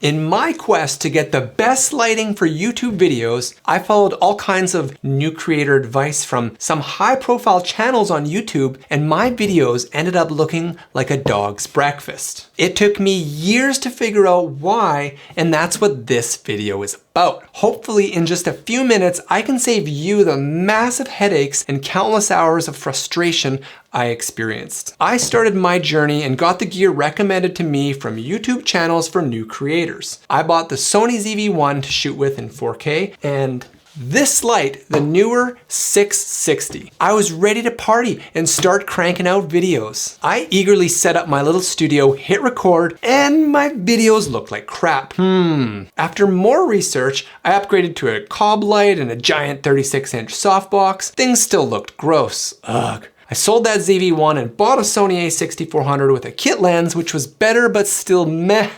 In my quest to get the best lighting for YouTube videos, I followed all kinds of new creator advice from some high-profile channels on YouTube, and my videos ended up looking like a dog's breakfast. It took me years to figure out why, and that's what this video is about. Hopefully in just a few minutes, I can save you the massive headaches and countless hours of frustration I experienced. I started my journey and got the gear recommended to me from YouTube channels for new creators. I bought the Sony ZV-1 to shoot with in 4K and this light, the newer 660. I was ready to party and start cranking out videos. I eagerly set up my little studio, hit record, and my videos looked like crap. After more research, I upgraded to a cob light and a giant 36-inch softbox. Things still looked gross. Ugh. I sold that ZV-1 and bought a Sony a6400 with a kit lens, which was better but still meh.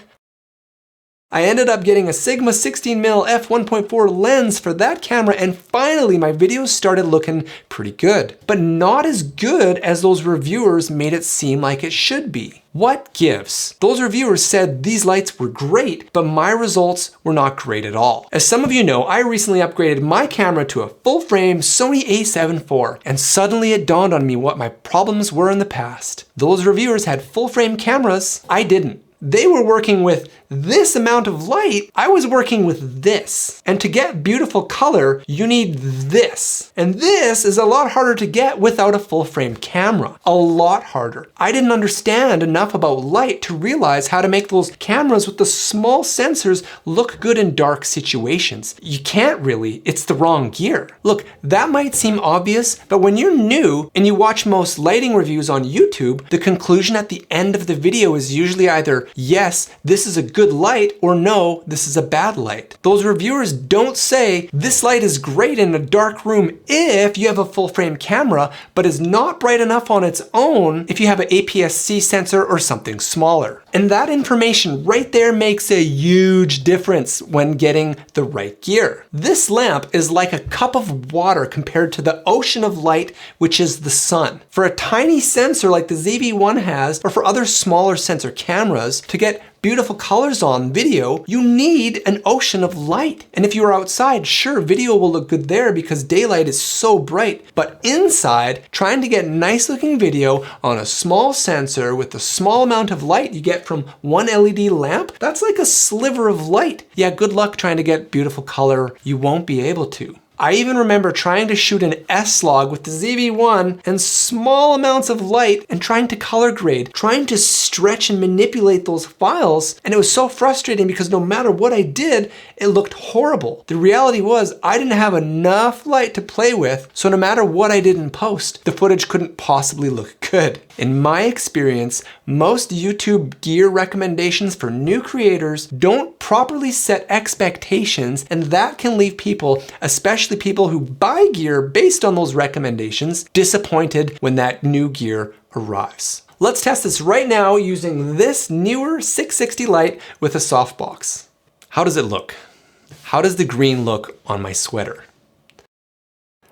I ended up getting a Sigma 16mm f1.4 lens for that camera, and finally my videos started looking pretty good. But not as good as those reviewers made it seem like it should be. What gives? Those reviewers said these lights were great, but my results were not great at all. As some of you know, I recently upgraded my camera to a full-frame Sony a7 IV, and suddenly it dawned on me what my problems were in the past. Those reviewers had full-frame cameras, I didn't. They were working with this amount of light, I was working with this. And to get beautiful color, you need this. And this is a lot harder to get without a full frame camera. A lot harder. I didn't understand enough about light to realize how to make those cameras with the small sensors look good in dark situations. You can't really, it's the wrong gear. Look, that might seem obvious, but when you're new and you watch most lighting reviews on YouTube, the conclusion at the end of the video is usually either, yes, this is a good light, or no, this is a bad light. Those reviewers don't say this light is great in a dark room if you have a full frame camera, but is not bright enough on its own if you have an APS-C sensor or something smaller. And that information right there makes a huge difference when getting the right gear. This lamp is like a cup of water compared to the ocean of light, which is the sun. For a tiny sensor like the ZV-1 has, or for other smaller sensor cameras, to get beautiful colors on video, you need an ocean of light. And if you're outside, sure, video will look good there because daylight is so bright. But inside, trying to get nice looking video on a small sensor with the small amount of light you get from one LED lamp, that's like a sliver of light. Yeah, good luck trying to get beautiful color. You won't be able to. I even remember trying to shoot an S-Log with the ZV-1 and small amounts of light and trying to color grade, trying to stretch and manipulate those files, and it was so frustrating because no matter what I did, it looked horrible. The reality was I didn't have enough light to play with, so no matter what I did in post, the footage couldn't possibly look good. In my experience, most YouTube gear recommendations for new creators don't properly set expectations, and that can leave people, especially people who buy gear based on those recommendations, disappointed when that new gear arrives. Let's test this right now using this newer 660 light with a softbox. How does it look? How does the green look on my sweater?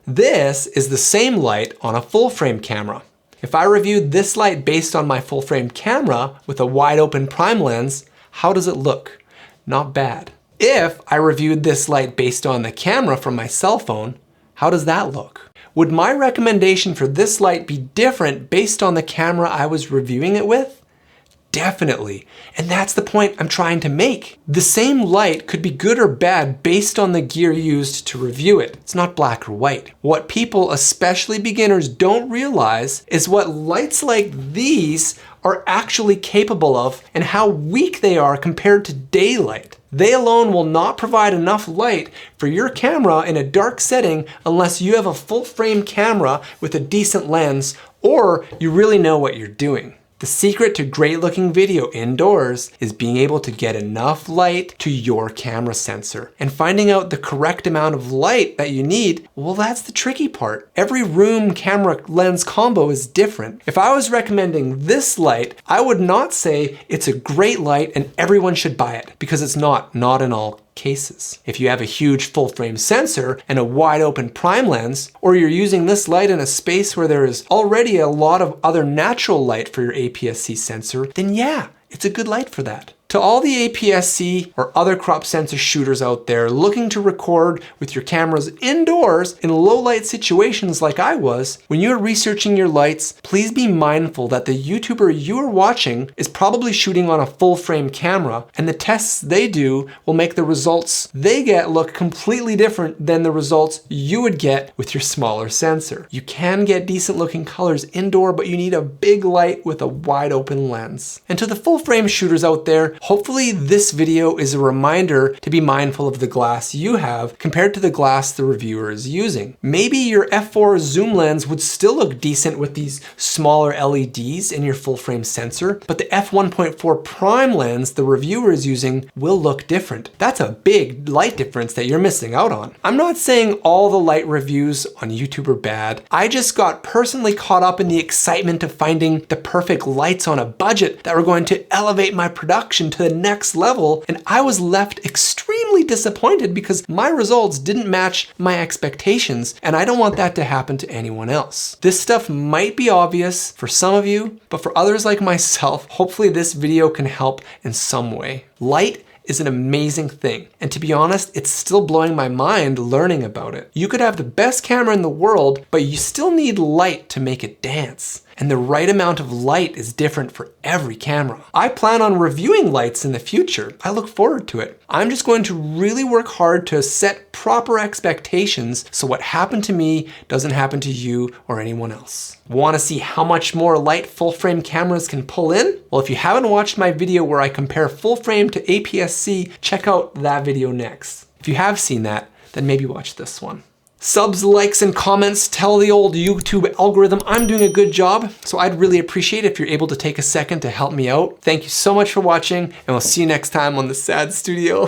This is the same light on a full frame camera. If I reviewed this light based on my full frame camera with a wide open prime lens, how does it look? Not bad. If I reviewed this light based on the camera from my cell phone, how does that look? Would my recommendation for this light be different based on the camera I was reviewing it with? Definitely. And that's the point I'm trying to make. The same light could be good or bad based on the gear used to review it. It's not black or white. What people, especially beginners, don't realize is what lights like these are actually capable of and how weak they are compared to daylight. They alone will not provide enough light for your camera in a dark setting unless you have a full frame camera with a decent lens or you really know what you're doing. The secret to great looking video indoors is being able to get enough light to your camera sensor. And finding out the correct amount of light that you need, well, that's the tricky part. Every room camera lens combo is different. If I was recommending this light, I would not say it's a great light and everyone should buy it, because it's not in all cases. If you have a huge full frame sensor and a wide open prime lens, or you're using this light in a space where there is already a lot of other natural light for your APS-C sensor, then yeah, it's a good light for that. To all the APS-C or other crop sensor shooters out there looking to record with your cameras indoors in low light situations like I was, when you're researching your lights, please be mindful that the YouTuber you are watching is probably shooting on a full frame camera, and the tests they do will make the results they get look completely different than the results you would get with your smaller sensor. You can get decent looking colors indoor, but you need a big light with a wide open lens. And to the full frame shooters out there, hopefully this video is a reminder to be mindful of the glass you have compared to the glass the reviewer is using. Maybe your f4 zoom lens would still look decent with these smaller LEDs in your full frame sensor, but the f1.4 prime lens the reviewer is using will look different. That's a big light difference that you're missing out on. I'm not saying all the light reviews on YouTube are bad. I just got personally caught up in the excitement of finding the perfect lights on a budget that were going to elevate my production to the next level, and I was left extremely disappointed because my results didn't match my expectations, and I don't want that to happen to anyone else. This stuff might be obvious for some of you, but for others like myself, hopefully this video can help in some way. Light is an amazing thing, and to be honest, it's still blowing my mind learning about it. You could have the best camera in the world, but you still need light to make it dance. And the right amount of light is different for every camera. I plan on reviewing lights in the future. I look forward to it. I'm just going to really work hard to set proper expectations so what happened to me doesn't happen to you or anyone else. Want to see how much more light full frame cameras can pull in? Well, if you haven't watched my video where I compare full frame to APS-C, check out that video next. If you have seen that, then maybe watch this one. Subs, likes, and comments tell the old YouTube algorithm I'm doing a good job, so I'd really appreciate it if you're able to take a second to help me out. Thank you so much for watching, and we'll see you next time on The Sad Studio.